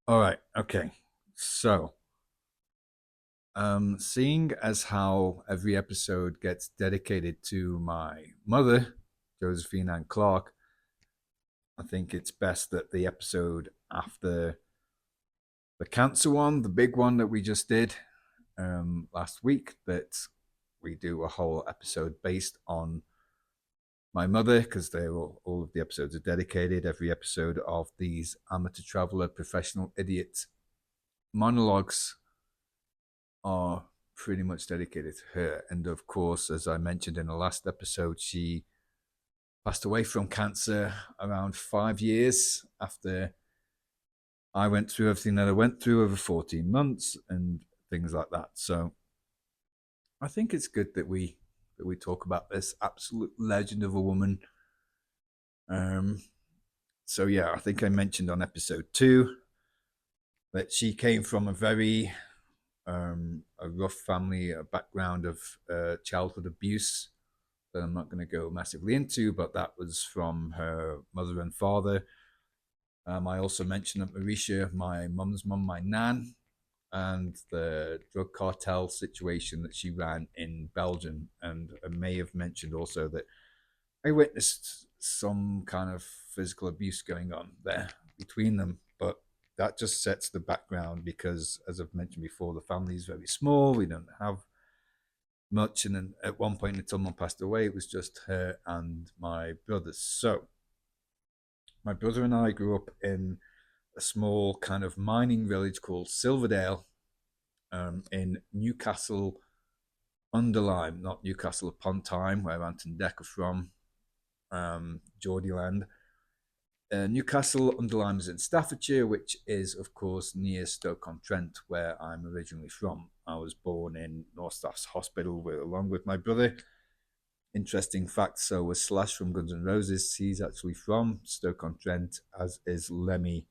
All right. Okay. So, seeing as how every episode gets dedicated to my mother, Josephine Ann Clark, I think it's best that the episode after the cancer one, the big one that we just did last week, that we do a whole episode based on my mother, because all of the episodes are dedicated. Every episode of these amateur traveler, professional idiot monologues are pretty much dedicated to her. And of course, as I mentioned in the last episode, she passed away from cancer around 5 years after I went through everything that I went through over 14 months and things like that. So I think it's good that we talk about this absolute legend of a woman. Um, so yeah, I think I mentioned on episode 2 that she came from a rough family, a background of childhood abuse that I'm not going to go massively into, but that was from her mother and father. I also mentioned that Marisha, my mum's mum, my nan, and the drug cartel situation that she ran in Belgium. And I may have mentioned also that I witnessed some kind of physical abuse going on there between them. But that just sets the background because, as I've mentioned before, the family is very small. We don't have much. And then at one point, until mum passed away, it was just her and my brothers. So my brother and I grew up in a small kind of mining village called Silverdale in Newcastle under Lyme, not Newcastle upon Tyne, where Anton Deck are from, Geordieland. Newcastle under Lyme is in Staffordshire, which is, of course, near Stoke-on-Trent, where I'm originally from. I was born in North Staffs Hospital along with my brother. Interesting fact, so was Slash from Guns N' Roses. He's actually from Stoke-on-Trent, as is Lemmy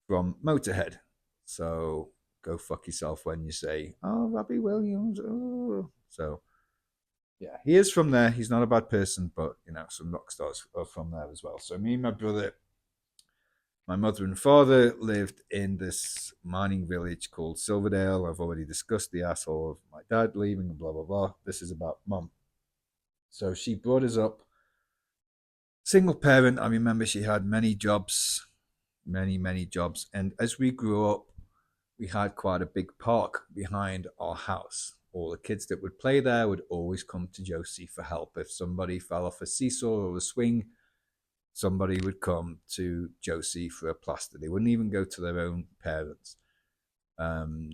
from Motorhead. So go fuck yourself when you say, "Oh, Robbie Williams." Oh. So yeah, he is from there. He's not a bad person, but some rock stars are from there as well. So me and my brother, my mother and father lived in this mining village called Silverdale. I've already discussed the asshole of my dad leaving and blah blah blah. This is about mum. So she brought us up single parent. I remember she had many jobs, many jobs, and as we grew up, we had quite a big park behind our house. All the kids that would play there would always come to Josie for help. If somebody fell off a seesaw or a swing, somebody would come to Josie for a plaster. They wouldn't even go to their own parents.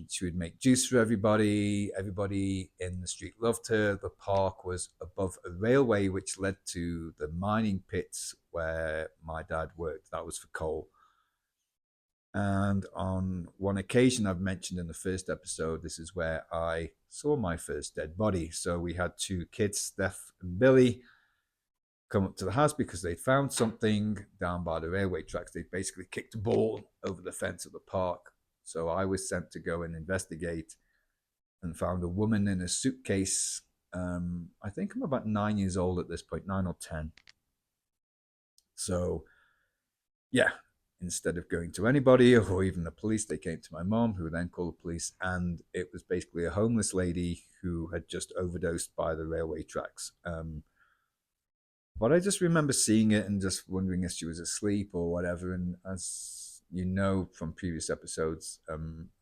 She would make juice for everybody. Everybody in the street loved her. The park was above a railway, which led to the mining pits where my dad worked. That was for coal. And on one occasion, I've mentioned in the first episode, this is where I saw my first dead body. So we had two kids, Steph and Billy, come up to the house because they'd found something down by the railway tracks. They basically kicked a ball over the fence of the park. So I was sent to go and investigate and found a woman in a suitcase. I think I'm about 9 years old at this point, 9 or 10. So yeah, instead of going to anybody or even the police, they came to my mom, who then called the police. And it was basically a homeless lady who had just overdosed by the railway tracks. But I just remember seeing it and just wondering if she was asleep or whatever. And as you know from previous episodes,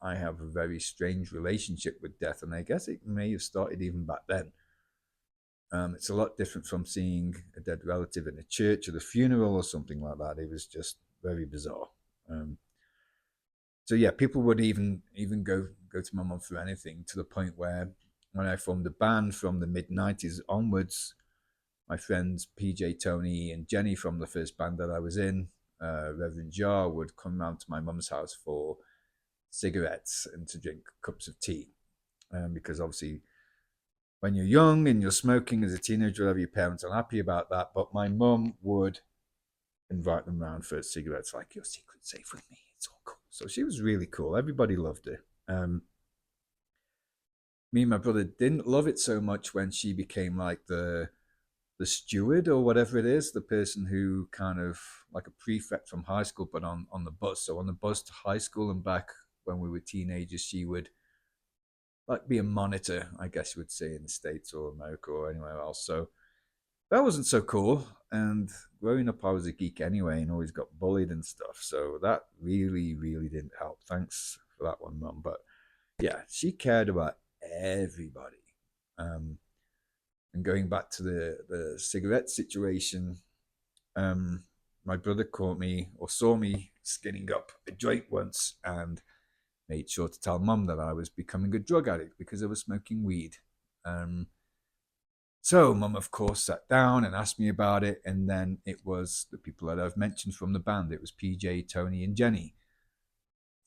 I have a very strange relationship with death. And I guess it may have started even back then. It's a lot different from seeing a dead relative in a church or a funeral or something like that. It was just very bizarre. Um, so yeah, people would even go to my mum for anything, to the point where when I formed a band from the mid 90s onwards, my friends PJ, Tony, and Jenny from the first band that I was in, Reverend Jar, would come round to my mum's house for cigarettes and to drink cups of tea, because obviously when you're young and you're smoking as a teenager, whatever, your parents are happy about that. But my mum would invite them round for cigarettes, like, your secret's safe with me. It's all cool. So she was really cool. Everybody loved her. Me and my brother didn't love it so much when she became like the the steward or whatever it is, the person who kind of like a prefect from high school, but on the bus. So on the bus to high school and back when we were teenagers, she would like be a monitor, I guess you would say in the States or America or anywhere else. So that wasn't so cool. And growing up, I was a geek anyway and always got bullied and stuff. So that really, really didn't help. Thanks for that one, Mum. But yeah, she cared about everybody. Um, and going back to the cigarette situation, um, my brother caught me or saw me skinning up a joint once and made sure to tell Mum that I was becoming a drug addict because I was smoking weed. Um, so Mum, of course, sat down and asked me about it, and then it was the people that I've mentioned from the band. It was PJ, Tony, and Jenny.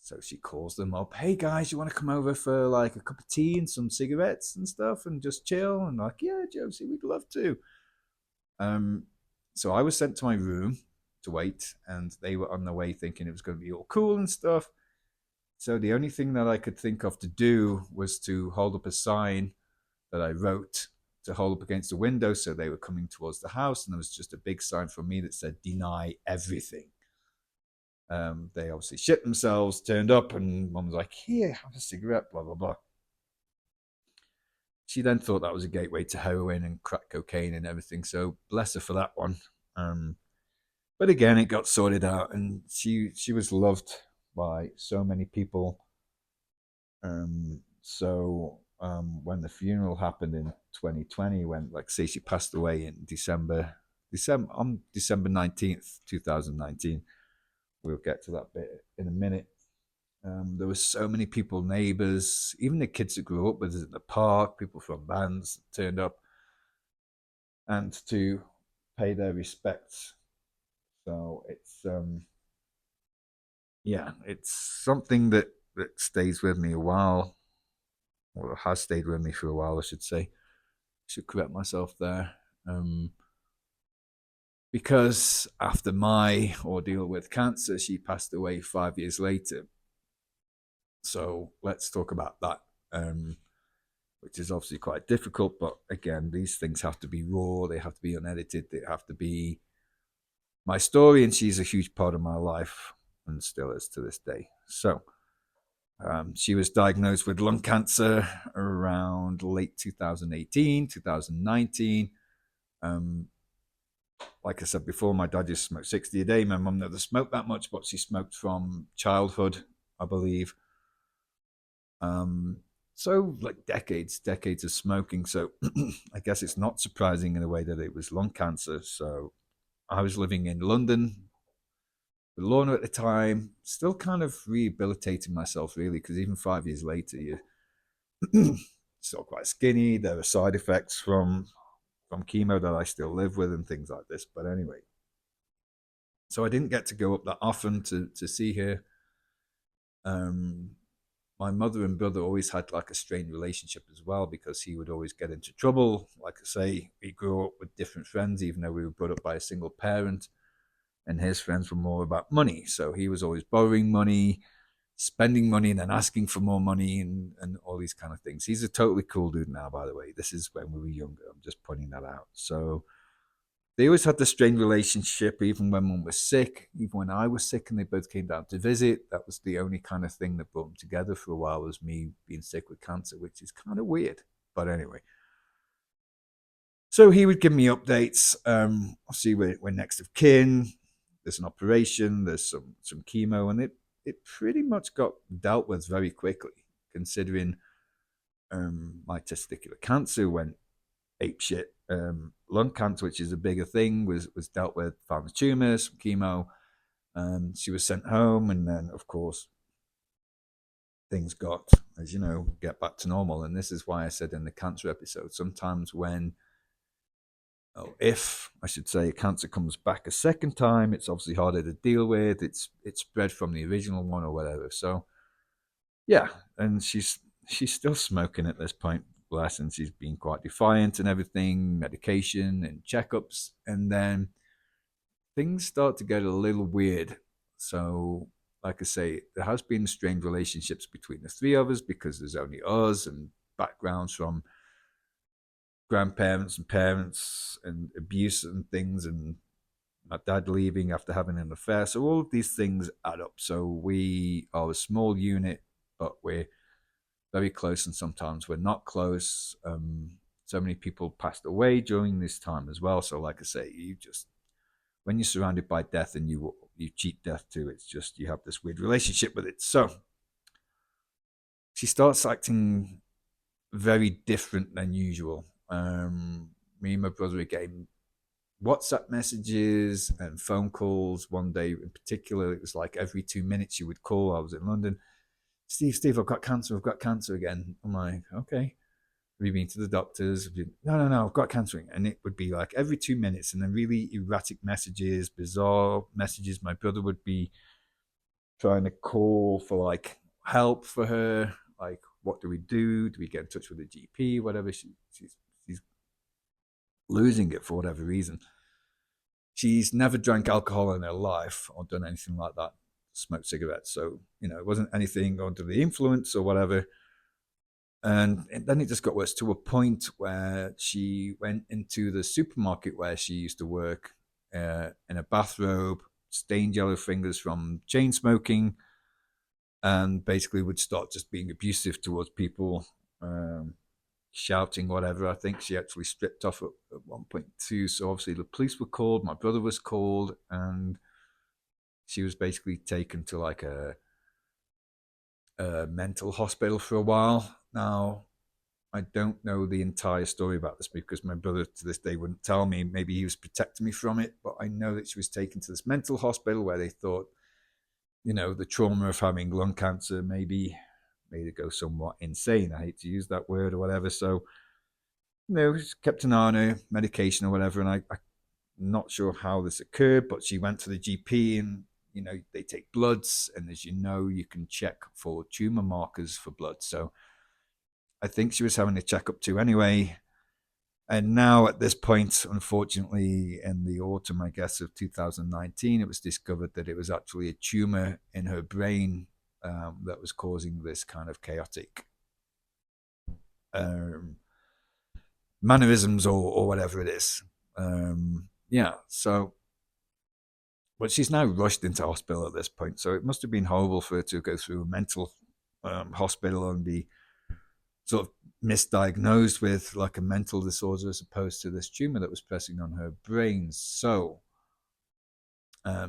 So she calls them up. Hey guys, you want to come over for like a cup of tea and some cigarettes and stuff, and just chill? And like, yeah, Josie, we'd love to. Um, so I was sent to my room to wait, and they were on their way thinking it was going to be all cool and stuff. So the only thing that I could think of to do was to hold up a sign that I wrote to hold up against the window. So they were coming towards the house, and there was just a big sign from me that said "Deny everything." They obviously shit themselves, turned up, and Mum was like, "Here, have a cigarette." Blah blah blah. She then thought that was a gateway to heroin and crack cocaine and everything. So bless her for that one. Um, but again, it got sorted out, and she was loved by so many people. When the funeral happened in 2020, when like say she passed away in December 19th, 2019. We'll get to that bit in a minute. There were so many people, neighbors, even the kids that grew up with us in the park, people from bands turned up and to pay their respects. So it's something that stays with me a while, or has stayed with me for a while, I should say. I should correct myself there. Because after my ordeal with cancer, she passed away 5 years later. So let's talk about that, which is obviously quite difficult. But again, these things have to be raw, they have to be unedited, they have to be my story. And she's a huge part of my life and still is to this day. So she was diagnosed with lung cancer around late 2018, 2019. Like I said before, my dad used to smoke 60 a day. My mum never smoked that much, but she smoked from childhood, I believe. So like decades of smoking. So I guess it's not surprising in a way that it was lung cancer. So I was living in London with Lorna at the time, still kind of rehabilitating myself really, because even 5 years later, you're still quite skinny. There are side effects from chemo that I still live with and things like this. But anyway, so I didn't get to go up that often to see her. Um, my mother and brother always had like a strained relationship as well, because he would always get into trouble. Like I say, we grew up with different friends, even though we were brought up by a single parent, and his friends were more about money. So he was always borrowing money, spending money, and then asking for more money and all these kind of things. He's a totally cool dude now, by the way. This is when we were younger. I'm just pointing that out. So they always had this strained relationship, even when Mum was sick, even when I was sick, and they both came down to visit. That was the only kind of thing that brought them together for a while, was me being sick with cancer, which is kind of weird. But anyway, so he would give me updates. Obviously, we're next of kin. There's an operation. There's some chemo, and it pretty much got dealt with very quickly, considering my testicular cancer went ape shit. Lung cancer, which is a bigger thing, was dealt with, found the tumors, chemo. She was sent home, and then of course things got, as you know, get back to normal. And this is why I said in the cancer episode, sometimes when, oh, if I should say, cancer comes back a second time, it's obviously harder to deal with. It's spread from the original one or whatever. So yeah, and she's still smoking at this point, bless, and she's been quite defiant and everything, medication and checkups, and then things start to get a little weird. So, like I say, there has been strained relationships between the three of us because there's only us and backgrounds from grandparents and parents and abuse and things, and my dad leaving after having an affair. So all of these things add up. So we are a small unit, but we're very close, and sometimes we're not close. So many people passed away during this time as well. So, like I say, you just when you're surrounded by death and you cheat death too, it's just you have this weird relationship with it. So she starts acting very different than usual. Me and my brother are getting WhatsApp messages and phone calls. One day in particular, it was like every 2 minutes she would call. I was in London. Steve, I've got cancer. I've got cancer again. I'm like, okay. Have you been to the doctors? No, I've got cancer. And it would be like every 2 minutes, and then really erratic messages, bizarre messages. My brother would be trying to call for like help for her. Like, what do we do? Do we get in touch with the GP? Whatever. She's losing it for whatever reason. She's never drank alcohol in her life or done anything like that, smoked cigarettes. So, it wasn't anything under the influence or whatever. And then it just got worse to a point where she went into the supermarket where she used to work in a bathrobe, stained yellow fingers from chain smoking, and basically would start just being abusive towards people, shouting whatever. I think she actually stripped off at one point too. So obviously the police were called, my brother was called, and she was basically taken to like a mental hospital for a while. Now, I don't know the entire story about this because my brother to this day wouldn't tell me. Maybe he was protecting me from it, but I know that she was taken to this mental hospital where they thought, the trauma of having lung cancer maybe made her go somewhat insane. I hate to use that word or whatever. So, kept an eye on her, medication or whatever. And I'm not sure how this occurred, but she went to the GP and, they take bloods. And as you know, you can check for tumor markers for blood. So I think she was having a checkup too anyway. And now at this point, unfortunately, in the autumn, I guess, of 2019, it was discovered that it was actually a tumor in her brain that was causing this kind of chaotic um, mannerisms or whatever it is. Yeah, so, but she's now rushed into hospital at this point. So it must have been horrible for her to go through a mental hospital and be sort of misdiagnosed with like a mental disorder as opposed to this tumor that was pressing on her brain. So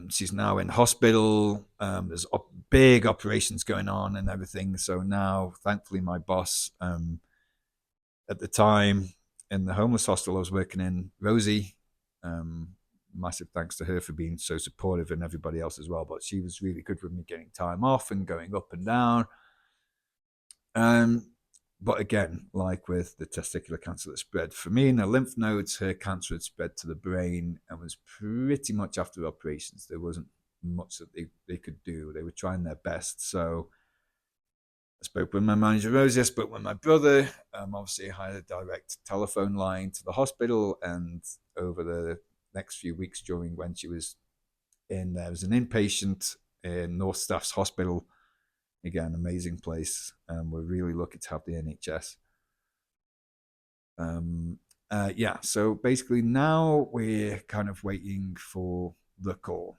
she's now in hospital. There's big operations going on and everything. So now, thankfully, my boss at the time in the homeless hostel I was working in, Rosie, massive thanks to her for being so supportive and everybody else as well. But she was really good with me getting time off and going up and down. But again, like with the testicular cancer that spread for me in the lymph nodes, her cancer had spread to the brain and was pretty much after operations. There wasn't much that they could do. They were trying their best. So I spoke with my manager, Rosie. I spoke with my brother. Obviously, I had a direct telephone line to the hospital. And over the next few weeks during when she was in there as an inpatient in North Staff's Hospital, again, amazing place. We're really lucky to have the NHS. Yeah, so basically now we're kind of waiting for the call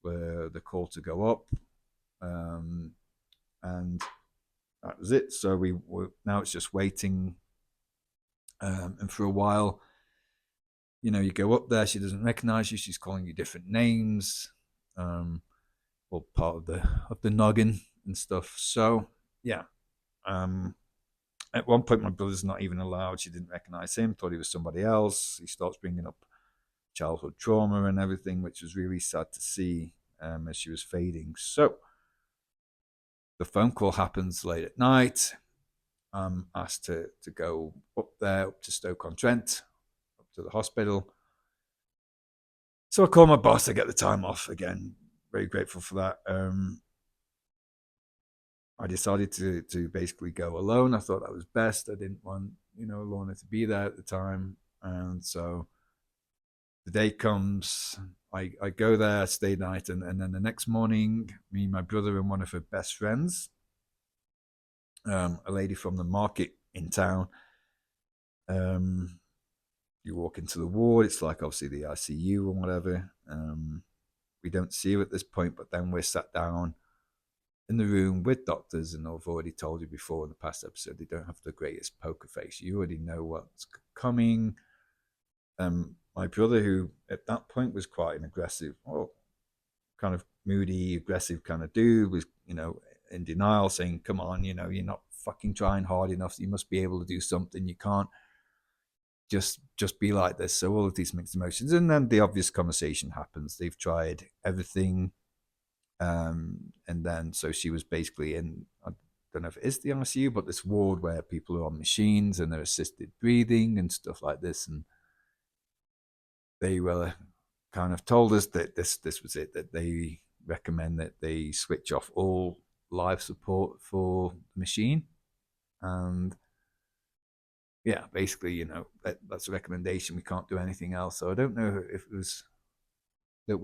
to go up. And that was it. So now it's just waiting. And for a while, you go up there, she doesn't recognize you, she's calling you different names, or part of the noggin and stuff. So yeah, at one point my brother's not even allowed. She didn't recognize him, thought he was somebody else. He starts bringing up childhood trauma and everything, which was really sad to see as she was fading. So the phone call happens late at night. I'm asked to go up there, up to Stoke-on-Trent, up to the hospital. So I call my boss, I get the time off again. Very grateful for that. I decided to basically go alone. I thought that was best. I didn't want, Lorna to be there at the time. And so the day comes, I go there, stay the night, and then the next morning, me, my brother, and one of her best friends, a lady from the market in town, you walk into the ward. It's like obviously the ICU or whatever. We don't see her at this point, but then we're sat down in the room with doctors, and I've already told you before in the past episode, they don't have the greatest poker face. You already know what's coming. My brother, who at that point was quite an aggressive, kind of moody, aggressive kind of dude, was, in denial, saying, "Come on, you're not fucking trying hard enough. You must be able to do something. You can't just be like this." So all of these mixed emotions, and then the obvious conversation happens. They've tried everything, and then so she was basically in. I don't know if it is the ICU, but this ward where people are on machines and they're assisted breathing and stuff like this, and they were kind of told us that this was it, that they recommend that they switch off all life support for the machine. And yeah, basically, that's a recommendation. We can't do anything else. So I don't know if it was that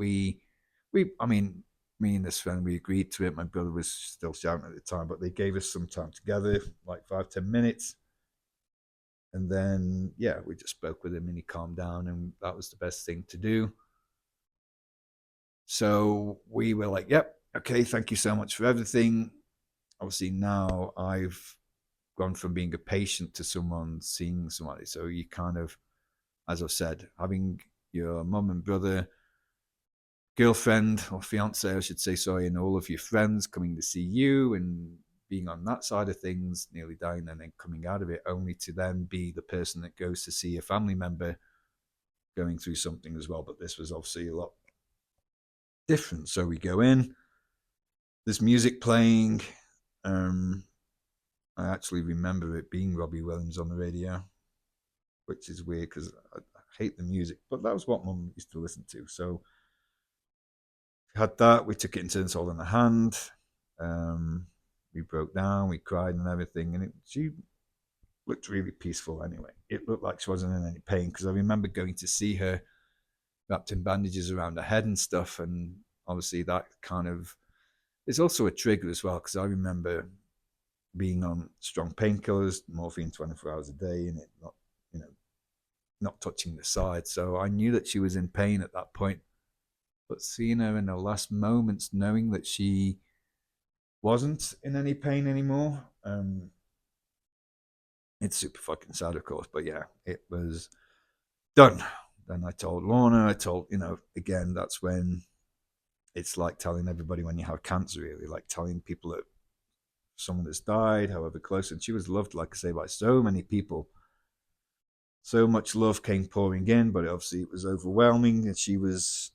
I mean, me and this friend, we agreed to it. My brother was still shouting at the time, but they gave us some time together, like 5-10 minutes. And then, yeah, we just spoke with him and he calmed down, and that was the best thing to do. So we were like, yep, okay, thank you so much for everything. Obviously, now I've gone from being a patient to someone seeing somebody. So you kind of, as I've said, having your mum and brother, girlfriend or fiance, I should say, sorry, and all of your friends coming to see you and being on that side of things, nearly dying, and then coming out of it, only to then be the person that goes to see a family member going through something as well. But this was obviously a lot different. So we go in, there's music playing. I actually remember it being Robbie Williams on the radio, which is weird because I hate the music, but that was what Mum used to listen to. So we had that. We took it in turns holding a hand. We broke down, we cried and everything, and she looked really peaceful anyway. It looked like she wasn't in any pain, because I remember going to see her wrapped in bandages around her head and stuff, and obviously that kind of is also a trigger as well, because I remember being on strong painkillers, morphine 24 hours a day, and it not touching the side. So I knew that she was in pain at that point. But seeing her in her last moments, knowing that she wasn't in any pain anymore, it's super fucking sad, of course. But yeah, it was done. Then I told Lorna, again, that's when it's like telling everybody when you have cancer, really, like telling people that someone has died, however close. And she was loved, like I say, by so many people. So much love came pouring in, but obviously it was overwhelming. And she was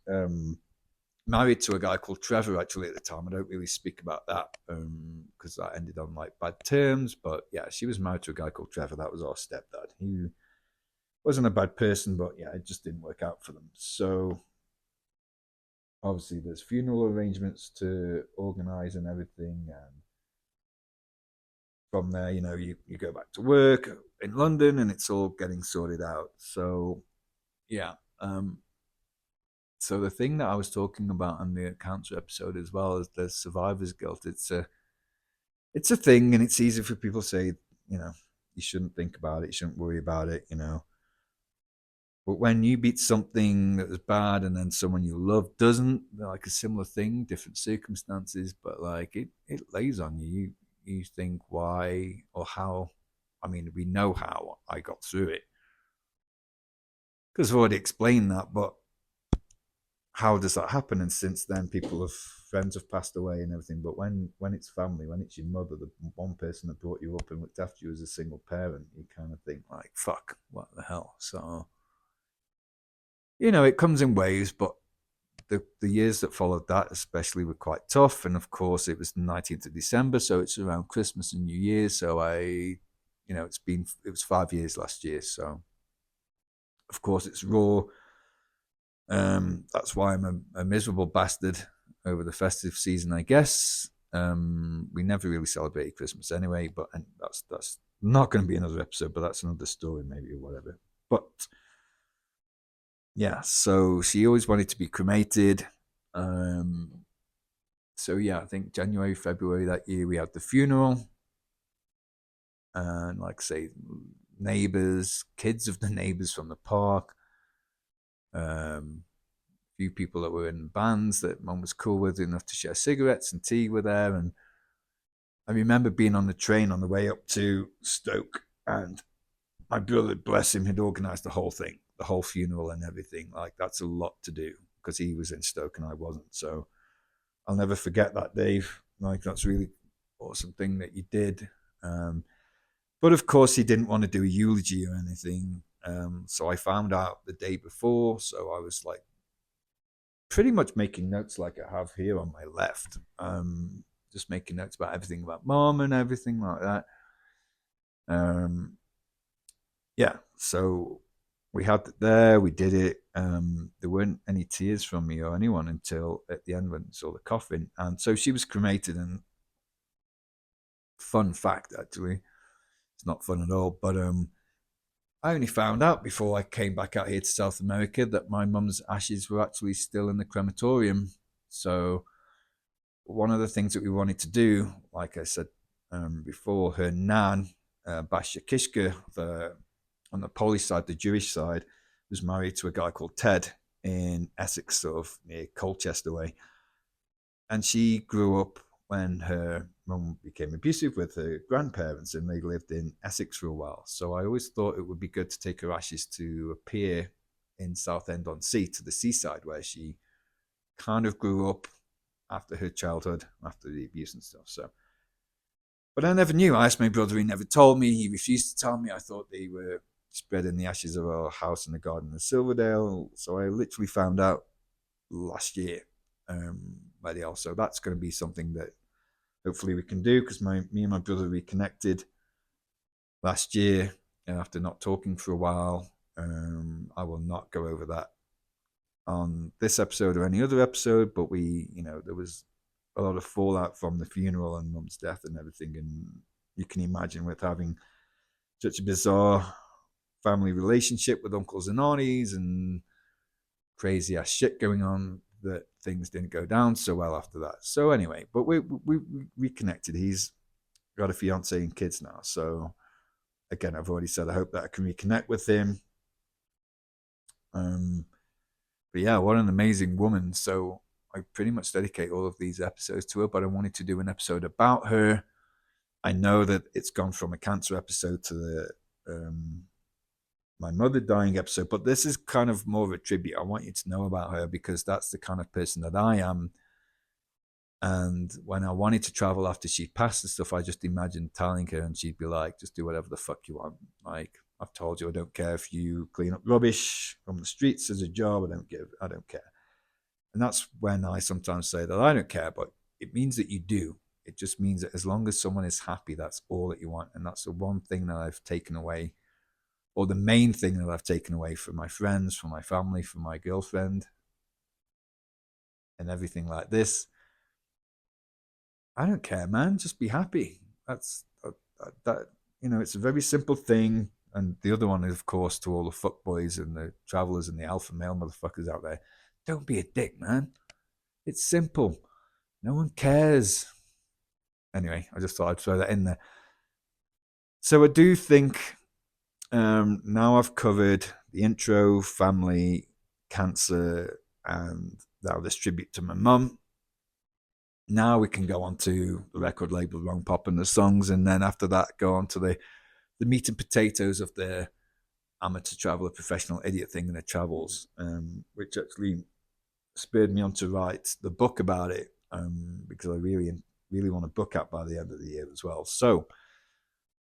married to a guy called Trevor, actually, at the time. I don't really speak about that because that ended on like bad terms. But yeah, she was married to a guy called Trevor. That was our stepdad. He wasn't a bad person, but yeah, it just didn't work out for them. So obviously there's funeral arrangements to organize and everything. And from there, you go back to work in London and it's all getting sorted out. So yeah. So the thing that I was talking about on the cancer episode as well is the survivor's guilt. It's a thing, and it's easy for people to say, you shouldn't think about it, you shouldn't worry about it, But when you beat something that was bad and then someone you love doesn't, like a similar thing, different circumstances, but like it lays on you. You think why or how. I mean, we know how I got through it because I've already explained that, but how does that happen? And since then, friends have passed away and everything. But when it's family, when it's your mother, the one person that brought you up and looked after you as a single parent, you kind of think like, fuck, what the hell? So, it comes in waves, but the years that followed that especially were quite tough. And of course, it was the 19th of December, so it's around Christmas and New Year's. So it was 5 years last year. So of course it's raw. That's why I'm a miserable bastard over the festive season, I guess. We never really celebrated Christmas anyway, but and that's not going to be another episode, but that's another story maybe or whatever. But yeah, so she always wanted to be cremated. So yeah, I think January, February that year we had the funeral, and like I say, neighbors, kids of the neighbors from the park, a few people that were in bands that mum was cool with enough to share cigarettes and tea with her. And I remember being on the train on the way up to Stoke, and my brother, bless him, had organised the whole thing, the whole funeral and everything. Like, that's a lot to do because he was in Stoke and I wasn't. So I'll never forget that, Dave. Like, that's a really awesome thing that you did. But of course, he didn't want to do a eulogy or anything. So I found out the day before. So I was like pretty much making notes like I have here on my left. Just making notes about everything about mom and everything like that. Yeah, so we had it there, we did it. There weren't any tears from me or anyone until at the end when we saw the coffin. And so she was cremated. And fun fact, actually, it's not fun at all, but I only found out before I came back out here to South America that my mum's ashes were actually still in the crematorium. So one of the things that we wanted to do, like I said before, her nan, Basha Kishka, on the Polish side, the Jewish side, was married to a guy called Ted in Essex, sort of near Colchester way. And she grew up when her mum became abusive with her grandparents, and they lived in Essex for a while. So I always thought it would be good to take her ashes to appear in Southend-on-Sea, to the seaside, where she kind of grew up after her childhood, after the abuse and stuff. So, but I never knew. I asked my brother, he never told me. He refused to tell me. I thought they were spread in the ashes of our house in the garden of Silverdale. So I literally found out last year. So that's going to be something that hopefully we can do, because me and my brother reconnected last year after not talking for a while. I will not go over that on this episode or any other episode, but there was a lot of fallout from the funeral and mum's death and everything, and you can imagine, with having such a bizarre family relationship with uncles and aunties and crazy ass shit going on, that things didn't go down so well after that. So anyway, but we reconnected. He's got a fiance and kids now. So again, I've already said I hope that I can reconnect with him. But yeah, what an amazing woman. So I pretty much dedicate all of these episodes to her, but I wanted to do an episode about her. I know that it's gone from a cancer episode to the my mother dying episode, but this is kind of more of a tribute. I want you to know about her because that's the kind of person that I am. And when I wanted to travel after she passed and stuff, I just imagined telling her, and she'd be like, just do whatever the fuck you want. Like, I've told you, I don't care if you clean up rubbish from the streets as a job. I don't care. And that's when I sometimes say that I don't care, but it means that you do. It just means that as long as someone is happy, that's all that you want. And that's the one thing that I've taken away, or the main thing that I've taken away from my friends, from my family, from my girlfriend, and everything like this. I don't care, man. Just be happy. That's that. It's a very simple thing. And the other one is, of course, to all the fuckboys and the travelers and the alpha male motherfuckers out there, don't be a dick, man. It's simple. No one cares. Anyway, I just thought I'd throw that in there. So I do think now I've covered the intro, family, cancer, and now this tribute to my mum. Now we can go on to the record label Wrongpop and the songs, and then after that go on to the meat and potatoes of the amateur traveler, professional idiot thing and the travels, which actually spurred me on to write the book about it, because I really want a book out by the end of the year as well. So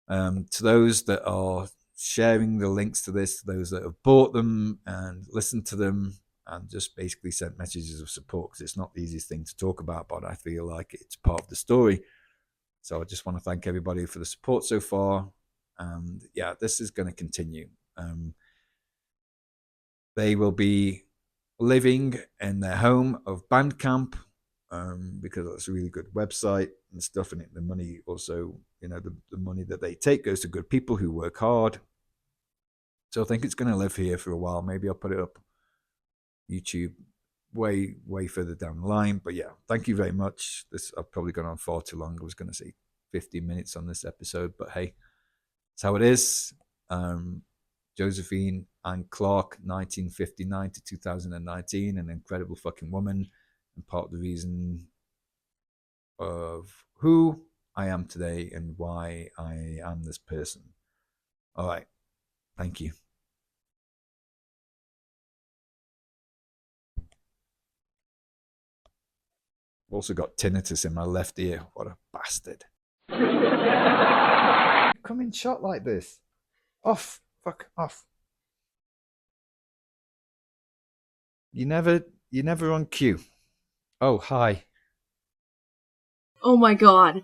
to those that are sharing the links to this, to those that have bought them and listened to them and just basically sent messages of support, because it's not the easiest thing to talk about, but I feel like it's part of the story. So I just want to thank everybody for the support so far. And yeah, this is going to continue. They will be living in their home of Bandcamp, because that's a really good website and stuff. And the money also, the money that they take goes to good people who work hard. So I think it's going to live here for a while. Maybe I'll put it up YouTube way further down the line. But yeah, thank you very much. I've probably gone on far too long. I was going to say 50 minutes on this episode, but hey, it's how it is. Josephine Ann Clark, 1959 to 2019, an incredible fucking woman, and part of the reason of who I am today and why I am this person. All right. Thank you. I've also got tinnitus in my left ear. What a bastard. Come in shot like this. Off. Fuck off. You're never on cue. Oh, hi. Oh my god.